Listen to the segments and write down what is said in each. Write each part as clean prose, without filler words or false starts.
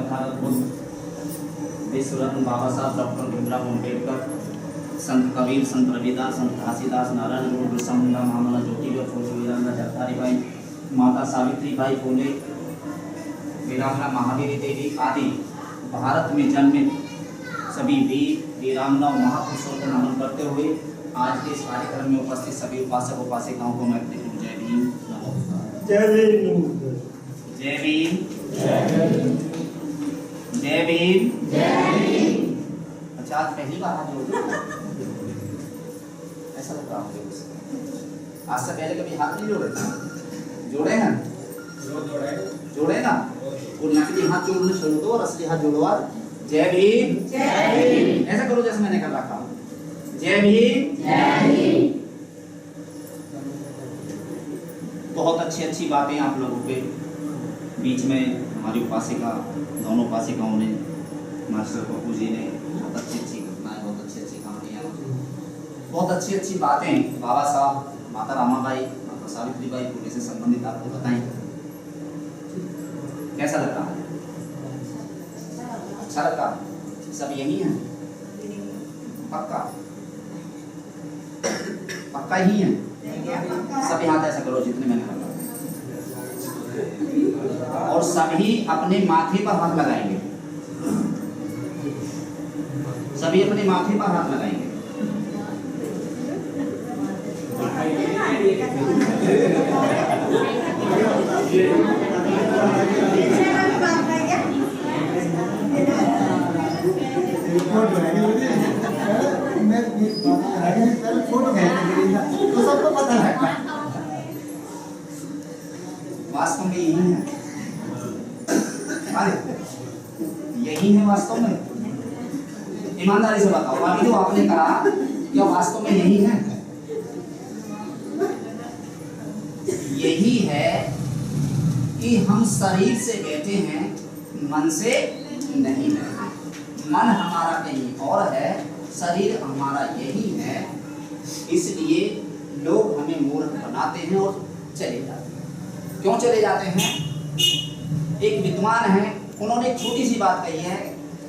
भारत बुद्ध, विश्वरत्न बाबा साहब डॉक्टर भीमराव अम्बेडकर, संत कबीर, संत रविदास, संत घासीदास, नारायण गुरु, बिरसा मुंडा, महामना ज्योतिबा फूले, वीरांगना जगदारी बाई, माता सावित्री बाई फूले, वीरांगना महावीरी देवी आदि भारत में जन्मित सभी वीर वीरांगना महापुरुषों को नमन करते हुए आज के इस कार्यक्रम में उपस्थित सभी उपासक उपासिकाओं को मैं जय भीम, नमस्कार। जय भीम, जय भीम, जय भीम, जय भीम। अच्छा, आज पहली बार हाथ जोड़े, ऐसा लग रहा मुझे। आज से पहले कभी हाथ नहीं जोड़े? जोड़े हैं? जोड़े ना? वो नकली हाथ जोड़ने छोड़ दो और असली हाथ जोड़ो। जय भीम, जय भीम। ऐसा करो जैसे मैंने कर रखा। जय भीम, जय भीम। बहुत अच्छी बातें आप लोगों के बीच में हमारी उपासिका, दोनों उपासिकाओं ने, मास्टर पप्पू जी ने बहुत अच्छी घटनाएं, बहुत अच्छी कहानियाँ, बहुत अच्छी बातें बाबा साहब, माता रामाबाई, माता सावित्रीबाई फुले से संबंधित आपको बताएं। कैसा लग रहा है? अच्छा लगा? सब यही है? पक्का पक्का ही है? सभी हाथ ऐसा करो जितने मैंने कहा, और सभी अपने माथे पर हाथ लगाएंगे। सभी अपने माथे पर हाथ लगाएंगे। तो सबको पता है। वास्तव में यही है। अरे यही है वास्तव में। ईमानदारी से बताओ, अभी जो आपने कहा क्या वास्तव में यही है? यही है कि हम शरीर से बैठे हैं, मन से नहीं बैठे। मन हमारा कहीं और है, शरीर हमारा यही है। इसलिए लोग हमें मूर्ख बनाते हैं और चले जाते हैं। क्यों चले जाते हैं? एक विद्वान है, उन्होंने एक छोटी सी बात कही है,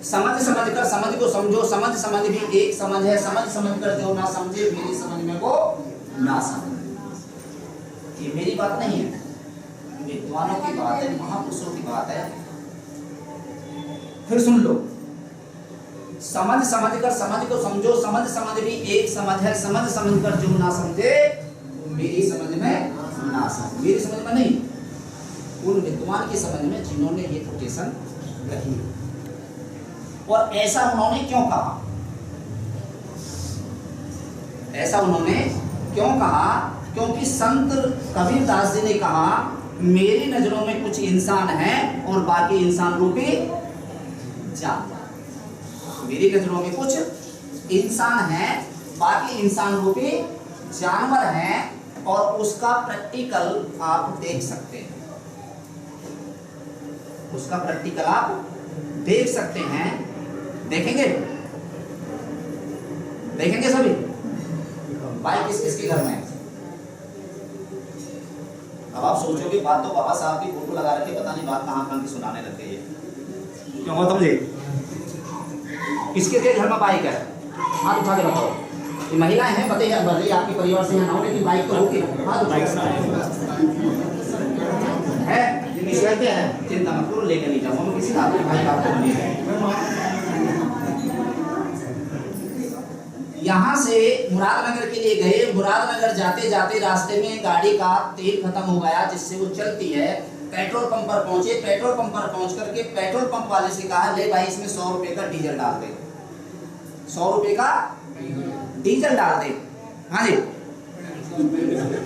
समझ कर समझ को समझो, समझ भी एक समझ है, समझ कर जो ना समझे मेरी समझ में वो ना समझे। ये मेरी बात नहीं है, विद्वानों की बात है, महापुरुषों की बात है। फिर सुन लो, समझ कर समझ को समझो, समझ भी एक समझ है, समझ कर जो ना समझे मेरी समझ में ना समझे। मेरी समझ में नहीं, उन विद्वान की समझ में जिन्होंने ये कोटेशन रखी। और ऐसा उन्होंने क्यों कहा? ऐसा उन्होंने क्यों कहा? क्योंकि संत कबीरदास जी ने कहा, मेरी नजरों में कुछ इंसान हैं और बाकी इंसान रूपी जानवर। मेरी नजरों में कुछ इंसान हैं, बाकी इंसान रूपी जानवर हैं, और उसका प्रैक्टिकल आप देख सकते हैं। उसका प्रैक्टिकल आप देख सकते हैं। देखेंगे? देखेंगे सभी? बाइक किसके घर में है? अब आप सोचोगे बात तो बाबा साहब की फोटो लगा रखी, पता नहीं बात कहां की सुनाने लग गई है। क्यों हो समझे? किसके घर में बाइक है? हाथ उठा के बताओ। ये महिलाएं हैं, बताइए भले आपके परिवार से यहाँ लेकिन बाइक तो होगी। हाथ उठा है, कहते हैं चिंता मत करो, लेकर नहीं जाऊंगा किसी का, आपके भाई आपको नहीं है। यहाँ से मुरादनगर के लिए गए। मुरादनगर जाते जाते रास्ते में गाड़ी का तेल खत्म हो गया, जिससे वो चलती है। पेट्रोल पंप पर पहुंचे। पेट्रोल पंप पर पहुंच करके पेट्रोल पंप वाले से कहा, ले भाई इसमें 100 रुपए का डीजल डाल दे, 100 रुपए का डीजल डाल दे। हाँ जी,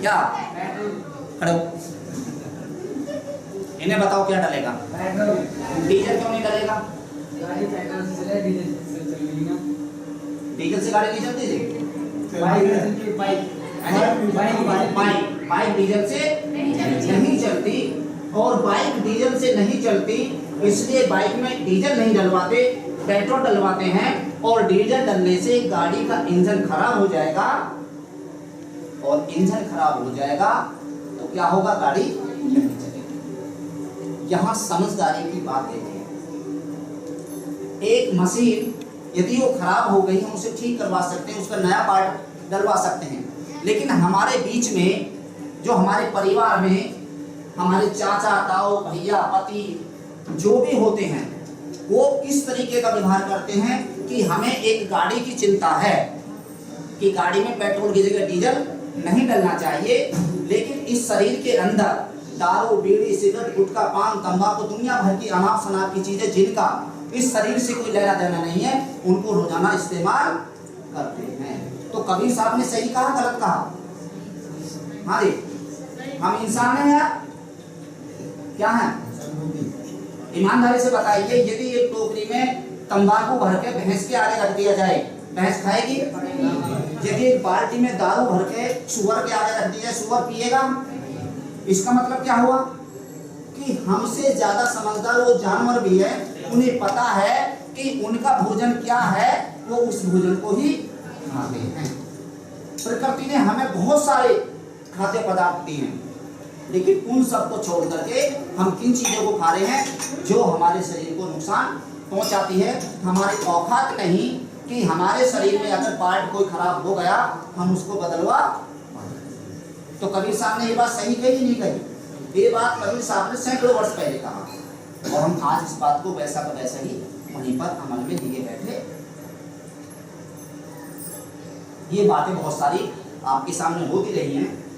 क्या खड़े हो? इन्हें बताओ क्या डलेगा? डीजल क्यों नहीं डलेगा? गाड़ी पेट्रोल से चले, डीजल से चलेगी ना। डीजल से गाड़ी नहीं चलती थी? बाइक डीजल से नहीं चलती, और बाइक डीजल से नहीं चलती, इसलिए बाइक में डीजल नहीं डलवाते, पेट्रोल डलवाते हैं। और डीजल डलने से गाड़ी का इंजन खराब हो जाएगा, और इंजन खराब हो जाएगा तो क्या होगा? गाड़ी नहीं चलेगी। यहाँ समझदारी की बात देखिए। एक मशीन यदि वो खराब हो गई हम उसे ठीक करवा सकते हैं, उसका नया पार्ट डलवा सकते हैं। लेकिन हमारे बीच में जो हमारे परिवार में हमारे चाचा ताऊ भैया पति जो भी होते हैं वो किस तरीके का व्यवहार करते हैं कि हमें एक गाड़ी की चिंता है कि गाड़ी में पेट्रोल की जगह डीजल नहीं डलना चाहिए, लेकिन इस शरीर के अंदर दारू बीड़ी सिगरेट गुटखा पान तंबाकू दुनिया भर की अनाप शनाप की चीजें जिनका इस शरीर से कोई लेना देना नहीं है उनको रोजाना इस्तेमाल करते हैं। तो कबीर साहब ने सही कहा गलत कहा? हाँ जी, हम इंसान हैं यार, क्या है? ईमानदारी से बताइए, यदि एक टोकरी में तंबाकू भर के भैंस के आगे रख दिया जाए, भैंस खाएगी? यदि एक बाल्टी में दारू भर के सुअर के आगे रख दिया जाए, सुअर पिएगा? इसका मतलब क्या हुआ कि हमसे ज्यादा समझदार वो जानवर भी है, उन्हें पता है कि उनका भोजन क्या है, वो उस भोजन को ही खाते हैं। प्रकृति ने हमें बहुत सारे खाद्य पदार्थ दिए हैं, लेकिन उन सबको छोड़ करके हम किन चीजों को खा रहे हैं जो हमारे शरीर को नुकसान पहुंचाती है। हमारी औकात नहीं कि हमारे शरीर में अगर पार्ट कोई खराब हो गया हम उसको बदलवा। तो कबीर साहब ने ये बात सही कही नहीं कही? ये बात कबीर साहब ने सैकड़ों वर्ष पहले कहा और हम आज इस बात को वैसा का वैसा ही वहीं पर अमल में लिए बैठे। ये बातें बहुत सारी आपके सामने होती रही हैं।